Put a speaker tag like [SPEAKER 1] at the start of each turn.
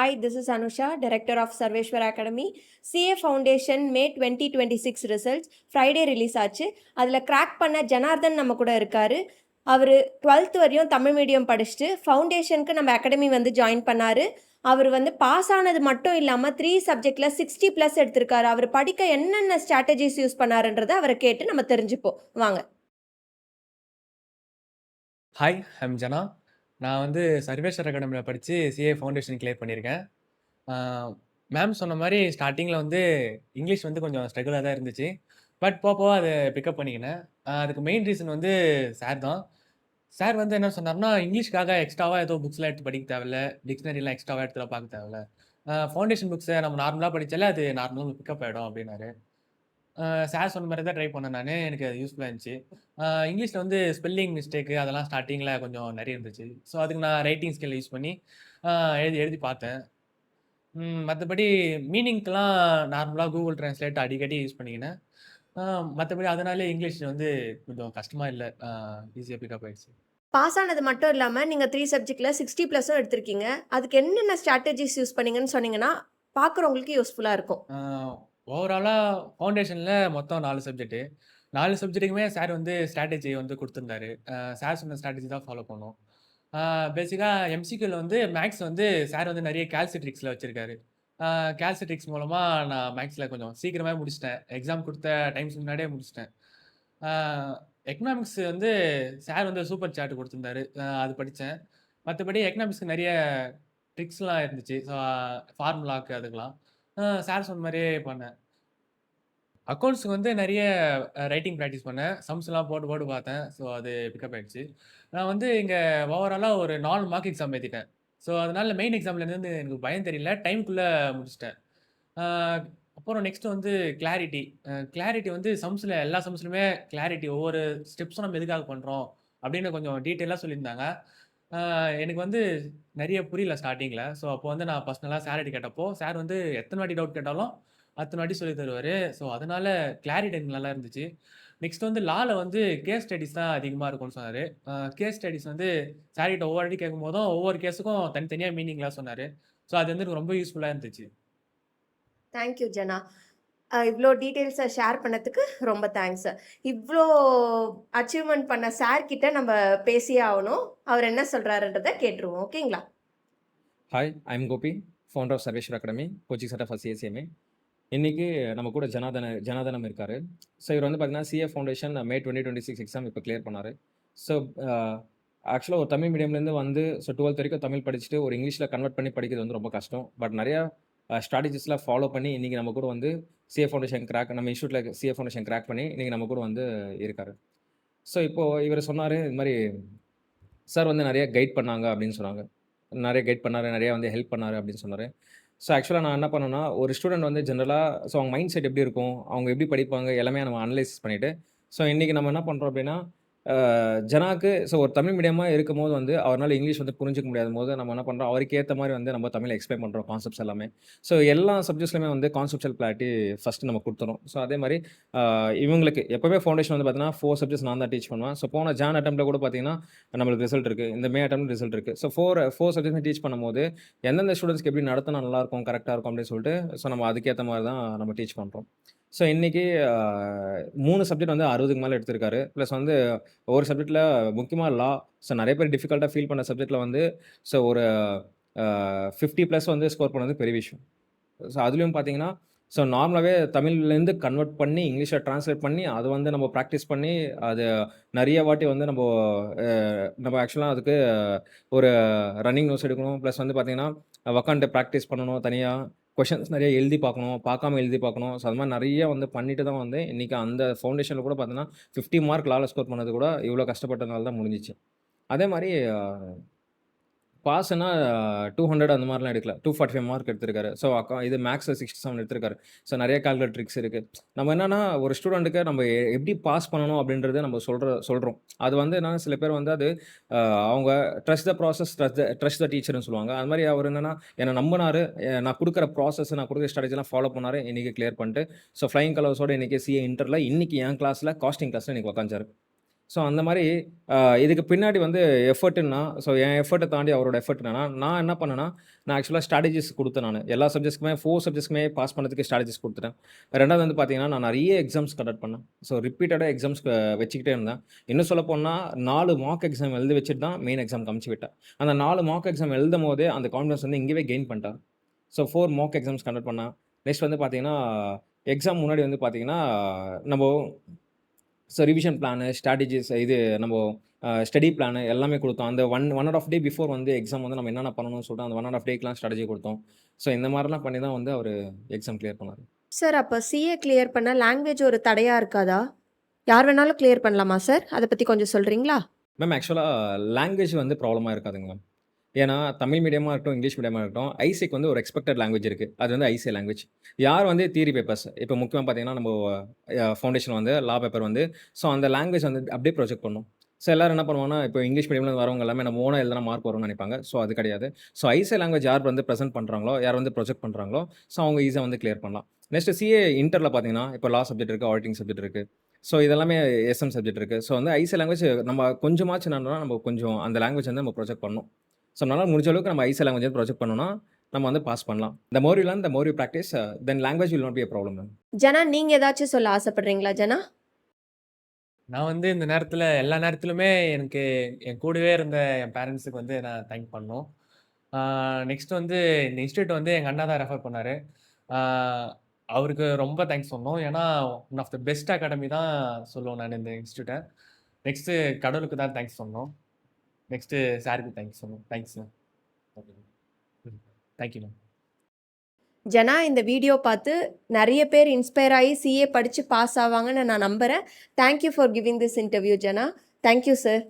[SPEAKER 1] Hi, this is Anusha, Director of Sarveshwar Academy. CA Foundation May 2026 results Friday release ஆச்சு. அதில் crack பண்ண ஜனார்தன் நம்ம கூட இருக்காரு. அவர் 12th வரையும் தமிழ் மீடியம் படிச்சுட்டு ஃபவுண்டேஷனுக்கு நம்ம அகாடமி வந்து ஜாயின் பண்ணார். அவர் வந்து பாஸ் ஆனது மட்டும் இல்லாமல் 3 சப்ஜெக்டில் 60+ எடுத்திருக்காரு. அவர் படிக்க என்னென்ன ஸ்ட்ராட்டஜிஸ் யூஸ் பண்ணாருன்றதை அவரை கேட்டு நம்ம தெரிஞ்சுப்போம். வாங்க.
[SPEAKER 2] ஹாய், ஐம் ஜனா. நான் வந்து சர்வேஸ்வர் அகாடமியில் படித்து சிஏ ஃபவுண்டேஷன் கிளியர் பண்ணியிருக்கேன். மேம் சொன்ன மாதிரி ஸ்டார்டிங்கில் வந்து இங்கிலீஷ் வந்து கொஞ்சம் ஸ்ட்ரகிளாக தான் இருந்துச்சு. பட் போக அதை பிக்கப் பண்ணிக்கினேன். அதுக்கு மெயின் ரீசன் வந்து சார் தான். சார் வந்து என்ன சொன்னார்னா, இங்கிலீஷ்க்காக எக்ஸ்ட்ராவாக ஏதோ புக்ஸ்லாம் எடுத்து படிக்க தேவையில்ல, டிக்ஷனரிலாம் எக்ஸ்ட்ராவாக எடுத்துலாம் பார்க்க தேவையில்ல. ஃபவுண்டேஷன் புக்ஸை நம்ம நார்மலாக படித்தாலே அது நார்மலாக பிக்கப் ஆகிடும் அப்படின்னாரு. சார் சொன்ன மாதிரி தான் ட்ரை பண்ணேன் நான். எனக்கு அது யூஸ்ஃபுல்லாக இருந்துச்சு. இங்கிலீஷில் வந்து ஸ்பெல்லிங் மிஸ்டேக்கு அதெல்லாம் ஸ்டார்டிங்கில் கொஞ்சம் நிறைய இருந்துச்சு. ஸோ அதுக்கு நான் ரைட்டிங் ஸ்கில் யூஸ் பண்ணி எழுதி எழுதி பார்த்தேன். மற்றபடி மீனிங்க்கெலாம் நார்மலாக கூகுள் ட்ரான்ஸ்லேட் அடிக்கடி யூஸ் பண்ணிக்கினேன். மற்றபடி அதனாலே இங்கிலீஷ் வந்து கொஞ்சம் கஷ்டமாக இல்லை, ஈஸியாக பிக்கப் ஆகிடுச்சு.
[SPEAKER 1] பாஸ் ஆனது மட்டும் இல்லாமல் நீங்கள் 3 சப்ஜெக்டில் 60+ம் எடுத்திருக்கீங்க. அதுக்கு என்னென்ன ஸ்ட்ராட்டஜிஸ் யூஸ் பண்ணீங்கன்னு சொன்னீங்கன்னா பார்க்குறவங்களுக்கு யூஸ்ஃபுல்லாக இருக்கும்.
[SPEAKER 2] ஓவராலாக ஃபவுண்டேஷனில் மொத்தம் 4 சப்ஜெக்ட்டு. 4 சப்ஜெக்ட்டுக்குமே சார் வந்து ஸ்ட்ராட்டஜி வந்து கொடுத்துருந்தாரு. சார் சொன்ன ஸ்ட்ராட்டஜி தான் ஃபாலோ பண்ணோம். பேசிக்காக எம்சிக்யூவில் வந்து மேக்ஸ் வந்து சார் வந்து நிறைய கால்சிட்ரிக்ஸில் வச்சுருக்காரு. கால்சிட்ரிக்ஸ் மூலமாக நான் மேக்ஸில் கொஞ்சம் சீக்கிரமாக முடிச்சிட்டேன். எக்ஸாம் கொடுத்த டைம்ஸ் முன்னாடியே முடிச்சிட்டேன். எக்கனாமிக்ஸ் வந்து சார் வந்து சூப்பர் சார்ட் கொடுத்துருந்தாரு. அது படித்தேன். மற்றபடி எக்கனாமிக்ஸ்க்கு நிறைய ட்ரிக்ஸ்லாம் இருந்துச்சு. ஸோ ஃபார்முலாக்கு அதுக்கெலாம் சார் சொன்ன மாதிரியே பண்ணேன். அக்கவுண்ட்ஸுக்கு வந்து நிறைய ரைட்டிங் ப்ராக்டிஸ் பண்ணேன். சம்ஸ்லாம் போட்டு போட்டு பார்த்தேன். ஸோ அது பிக்கப் ஆயிடுச்சு. நான் வந்து இங்கே ஓவராலாக ஒரு 4 மார்க் எக்ஸாம் எழுதிட்டேன். ஸோ அதனால மெயின் எக்ஸாம்லேருந்து எனக்கு பயம் தெரியல. டைமுக்குள்ளே முடிச்சிட்டேன். அப்புறம் நெக்ஸ்ட் வந்து கிளாரிட்டி. கிளாரிட்டி வந்து சம்ஸில் எல்லா சம்ஸ்லுமே கிளாரிட்டி ஒவ்வொரு ஸ்டெப்ஸும் நம்ம எதுக்காக பண்ணுறோம் அப்படின்னு கொஞ்சம் டீட்டெயிலாக சொல்லியிருந்தாங்க. எனக்கு வந்து நிறைய புரியல ஸ்டார்டிங்கில். ஸோ அப்போ வந்து நான் பர்சனலாக சார்கிட்ட கேட்டப்போ சார் வந்து எத்தனை வாட்டி டவுட் கேட்டாலும் அத்தனை வாட்டி சொல்லி தருவார். ஸோ அதனால கிளாரிட்டி எனக்கு நல்லா இருந்துச்சு. நெக்ஸ்ட் வந்து லால வந்து கேஸ் ஸ்டடீஸ் தான் அதிகமாக இருக்கும்னு சொன்னார். கேஸ் ஸ்டடீஸ் வந்து சார்கிட்ட ஒவ்வொரு வாட்டி கேட்கும்போதும் ஒவ்வொரு கேஸுக்கும் தனித்தனியாக மீனிங்லாம் சொன்னார். ஸோ அது வந்து எனக்கு ரொம்ப யூஸ்ஃபுல்லாக இருந்துச்சு.
[SPEAKER 1] தேங்க்யூ ஜனா. இவ்வளோ டீட்டெயில்ஸை ஷேர் பண்ணதுக்கு ரொம்ப தேங்க்ஸ். இவ்வளோ அச்சீவ்மெண்ட் பண்ண சார் கிட்ட நம்ம பேசியே ஆகணும். அவர் என்ன சொல்கிறாருன்றதை கேட்டுருவோம். ஓகேங்களா?
[SPEAKER 3] Hi, I'm Gopi, founder of Sarveshwar academy, coaching centre for CSCMA. இன்றைக்கி நம்ம கூட ஜனாதனம் இருக்கார். ஸோ இவர் வந்து பார்த்தீங்கன்னா சிஏ ஃபவுண்டேஷன் மே 2026 எக்ஸாம் இப்போ கிளியர் பண்ணார். ஸோ ஆக்சுவலாக ஒரு தமிழ் மீடியம்லேருந்து வந்து 12th வரைக்கும் தமிழ் படிச்சுட்டு ஒரு இங்கிலீஷில் கன்வெர்ட் பண்ணி படிக்கிறது வந்து ரொம்ப கஷ்டம். பட் நிறையா ஸ்ட்ராட்டஜிஸ்லாம் ஃபாலோ பண்ணி இன்றைக்கி நம்ம கூட வந்து சிஏ ஃபவுண்டேஷன் நம்ம இன்ஸ்டியூட்டில் சிஏ ஃபவுண்டேஷன் கிராக் பண்ணி இன்றைக்கி நம்ம கூட வந்து இருக்கார். ஸோ இப்போது இவர் சொன்னார், இது மாதிரி சார் வந்து நிறைய கைட் பண்ணாங்க அப்படின்னு சொன்னாங்க. நிறைய கைட் பண்ணார், நிறையா வந்து ஹெல்ப் பண்ணார் அப்படின்னு சொன்னார். ஸோ ஆக்சுவலாக நான் என்ன பண்ணேன்னா, ஒரு ஸ்டூடெண்ட் வந்து ஜென்ரலாக அவங்க மைண்ட் செட் எப்படி இருக்கும், அவங்க எப்படி படிப்பாங்க எல்லாமே நம்ம அனலைசிஸ் பண்ணிவிட்டு, ஸோ இன்றைக்கி நம்ம என்ன பண்ணுறோம் அப்படின்னா, ஜனாக்கு ஸோ ஒரு தமிழ் மீடியமாக இருக்கும்போது வந்து அவரால் இங்கிலீஷ் வந்து புரிஞ்சிக்க முடியாத போது நம்ம என்ன பண்ணுறோம், அவருக்கு ஏற்ற மாதிரி வந்து நம்ம தமிழ் எக்ஸ்பிளைன் பண்ணுறோம் கான்செப்ட்ஸ் எல்லாமே. ஸோ எல்லா சப்ஜெக்ட்ஸ்லையுமே வந்து கான்செப்சுவல் கிளாரிட்டி ஃபஸ்ட்டு நம்ம கொடுத்துறோம். ஸோ அதே மாதிரி இவங்களுக்கு எப்போவுமே ஃபவுண்டேஷன் வந்து பார்த்தீங்கன்னா 4 சப்ஜெக்ட்ஸ் நான் தான் டீச் பண்ணுவேன். ஸோ போன ஜான் அட்டம்ப்ட்டில் கூட பார்த்தீங்கன்னா நம்மளுக்கு ரிசல்ட் இருக்குது, இந்த மே அட்டம்ப்ட் ரிசல்ட் இருக்குது. ஸோ 4 சப்ஜெக்ட்ஸ் டீச் பண்ணும்போது எந்தெந்த ஸ்டூடெண்ட்ஸ்க்கு எப்படி நடத்தினா நல்லாயிருக்கும், கரெக்டாக இருக்கும் அப்படின்னு சொல்லிட்டு ஸோ நம்ம அதுக்கேற்ற மாதிரி தான் நம்ம டீச் பண்ணுறோம். ஸோ இன்றைக்கி 3 சப்ஜெக்ட் வந்து 60க்கு மேலே எடுத்திருக்காரு. ப்ளஸ் வந்து ஒவ்வொரு சப்ஜெக்ட்டில் முக்கியமாக லா. ஸோ நிறைய பேர் டிஃபிகல்ட்டாக ஃபீல் பண்ண சப்ஜெக்ட்டில் வந்து ஸோ ஒரு 50+ வந்து ஸ்கோர் பண்ணது பெரிய விஷயம். ஸோ அதுலேயும் பார்த்தீங்கன்னா ஸோ நார்மலாகவே தமிழ்லேருந்து கன்வெர்ட் பண்ணி இங்கிலீஷில் ட்ரான்ஸ்லேட் பண்ணி அதை வந்து நம்ம ப்ராக்டிஸ் பண்ணி அது நிறைய வாட்டி வந்து நம்ம ஆக்சுவலாக அதுக்கு ஒரு ரன்னிங் நோட்ஸ் எடுக்கணும். ப்ளஸ் வந்து பார்த்திங்கன்னா உக்காந்துட்டு ப்ராக்டிஸ் பண்ணணும், தனியாக கொஷின்ஸ் நிறைய எழுதி பார்க்கணும், பார்க்காம எழுதி பார்க்கணும். ஸோ அது மாதிரி நிறைய வந்து பண்ணிட்டு தான் வந்து இன்றைக்கி அந்த ஃபவுண்டேஷனில் கூட பார்த்தீங்கன்னா 50 மார்க் லால ஸ்கோர் பண்ணது கூட இவ்வளோ கஷ்டப்பட்டதுனால தான் முடிஞ்சிச்சு. அதே மாதிரி பாஸ்னா 200 அந்த மாதிரிலாம் எடுக்கல, 245 மார்க் எடுத்திருக்காரு. ஸோ இது மேக்ஸில் 67 எடுத்திருக்காரு. ஸோ நிறைய கால்குலேட் ட்ரிக்ஸ் இருக்குது. நம்ம என்னென்னா ஒரு ஸ்டூடெண்ட்டுக்கு நம்ம எப்படி பாஸ் பண்ணணும் அப்படின்றத நம்ம சொல்கிறோம். அது வந்து என்னன்னா சில பேர் வந்து அது அவங்க trust the process, trust the டீச்சர்னு சொல்லுவாங்க. அது மாதிரி அவர் என்னென்னா என்னை நம்பினார், நான் கொடுக்குற ப்ராசஸ், நான் கொடுக்குற ஸ்ட்ராட்டஜிலாம் ஃபாலோ பண்ணார். இன்றைக்கி கிளியர் பண்ணிட்டு ஸோ ஃப்ளைங் கலர்ஸோடு இன்றைக்கி சிஏ இன்டரில் இன்றைக்கி என் கிளாஸில் காஸ்டிங் கிளாஸில் இன்றைக்கி உட்காந்தாரு. ஸோ அந்த மாரி இதுக்கு பின்னாடி வந்து எஃபர்ட்டுன்னா, ஸோ என் எஃபர்ட்ட தாண்டி அவரோட எஃபர்ட் என்னன்னா, நான் என்ன பண்ணேன்னா, நான் ஆக்சுவலா ஸ்ட்ராட்டஜிஸ் குடுத்தேன் நானு. எல்லா சப்ஜெக்ட்ஸ்க்குமே 4 சப்ஜெக்ட்ஸ்க்குமே பாஸ் பண்ணதுக்கு ஸ்ட்ராட்டஜிஸ் குடுத்துட்டேன். 2வது வந்து பார்த்தீங்கன்னா, நான் நெறைய எக்ஸாம்ஸ் கண்டக்ட் பண்ணேன். ஸோ ரிப்பீட்டடா எக்ஸாம்ஸ் வச்சுக்கிட்டே இருந்தேன். இன்னும் சொல்லப்போனா 4 மாக் எக்ஸாம் எழுத வச்சுட்டு தான் மெயின் எக்ஸாம்க்கு அனுப்பிச்சு விட்டேன். அந்த 4 மாக் எக்ஸாம் எழுதும்போதே அந்த கான்ஃபிடன்ஸ் வந்து இங்கேயே கெயின் பண்ணிட்டேன். ஸோ 4 மாக் எக்ஸாம்ஸ் கண்டக்ட் பண்ணேன். நெக்ஸ்ட் வந்து பார்த்தீங்கன்னா, எக்ஸாம் முன்னாடி வந்து பார்த்தீங்கன்னா, நம்போ ரிவிஷன் பிளானு, ஸ்ட்ராட்டஜிஸ் இது நம்போ ஸ்டடி பிளானு எல்லாமே குடுத்தோம். அந்த 1 1/2 டே பிஃபோர் வந்து எக்ஸாம் வந்து நம்ம என்னென்ன பண்ணணும்னு சொல்லிட்டு அந்த 1 1/2 டேக்குலாம் ஸ்ட்ராட்டஜி குடுத்தோம். ஸோ இந்த மாரிலாம் பண்ணி தான் வந்து அவரு எக்ஸாம் கிளியர் பண்ணாரு.
[SPEAKER 1] சார் அப்போ சிஏ கிளியர் பண்ண லாங்குவேஜ் ஒரு தடையா இருக்காதா? யார் வேணாலும் கிளியர் பண்ணலாமா சார்? அத பத்தி கொஞ்சம் சொல்றீங்களா?
[SPEAKER 3] மேம் ஆக்சுவலா லாங்குவேஜ் வந்து ப்ராப்ளமா இருக்காதுங்க மேம். ஏன்னா தமிழ் மீடியமா இருக்கட்டும், இங்கிலீஷ் மீடியமா இருக்கட்டும், ஐசிக்கு வந்து ஒரு எக்ஸ்பெக்டட் லாங்குவேஜ் இருக்கு. அது வந்து ஐசிஏ லாங்குவேஜ். யார் வந்து தியரி பேப்பர்ஸ் இப்போ முக்கியமா பார்த்தீங்கன்னா, நம்ம ஃபவுண்டேஷன் வந்து லா பேப்பர் வந்து ஸோ அந்த லாங்குவேஜ் வந்து அப்படியே ப்ரொஜெக்ட் பண்ணும். ஸோ எல்லாரும் என்ன பண்ணுவாங்கன்னா, இப்போ இங்கிலீஷ் மீடியம்ல வரவங்க எல்லாமே நம்ம ஓனா எழுதுனா மார்க் வரும்னு நினைப்பாங்க. ஸோ அது கிடையாது. ஸோ ஐசிஏ லாங்குவேஜ் யார் வந்து பிரசென்ட் பண்றாங்களோ, யார் வந்து ப்ரொஜெக்ட் பண்றாங்களோ, ஸோ அவங்க ஈஸியா வந்து கிளியர் பண்ணலாம். நெக்ஸ்ட் சிஏ இன்டர்ல பார்த்தீங்கன்னா, இப்போ லா சப்ஜெக்ட் இருக்கு, ஆடிட்டிங் சப்ஜெக்ட் இருக்கு. ஸோ இதெல்லாமே எஸ்எம் சப்ஜெக்ட் இருக்கு. ஸோ வந்து ஐசிஏ லாங்குவேஜ் நம்ம கொஞ்சமாச்சும் என்னன்னா, நம்ம கொஞ்சம் அந்த லாங்குவேஜ் வந்து நம்ம ப்ரொஜெக்ட் பண்ணணும். ஸோ நம்மளால முடிஞ்ச அளவுக்கு நம்ம ஐசிஏ லாங்குவேஜ் வந்து ப்ரொஜெக்ட் பண்ணோம்னா, நம்ம வந்து பாஸ் பண்ணலாம். The more you learn, the more you practise, then language will not be a problem ma'am.
[SPEAKER 1] Jana, நீங்க ஏதாச்சும் சொல்ல ஆசைப்படுறீங்களா ஜனா?
[SPEAKER 2] நான் வந்து இந்த நேரத்துல எல்லா நேரத்திலுமே எனக்கு என் கூடவே இருந்த என் பேரண்ட்ஸுக்கு வந்து நான் தேங்க் பண்ணணும். நெக்ஸ்ட் வந்து இந்த இன்ஸ்டிடியூட் வந்து எங்க அண்ணா தான் ரெஃபர் பண்ணாரு. ஆ அவருக்கு ரொம்ப தேங்க்ஸ் சொல்லணும். ஏன்னா, one of the best academy தான் சொல்லுவேன் நான் இந்த இன்ஸ்டிடியூட்ட. நெக்ஸ்ட்டு கடவுளுக்கு தான் தேங்க்ஸ் சொல்லணும். நெக்ஸ்ட்டு சாருக்கு தேங்க்ஸ் சொல்லணும். Thanks ma'am. Thank you ma'am.
[SPEAKER 1] Jana, இந்த வீடியோ பார்த்து நெறைய பேர் இன்ஸ்பயர் ஆயி சிஏ படிச்சு பாஸ் ஆவாங்கன்னு நான் நம்புறேன். Thank you for giving this interview Jana. Thank you sir.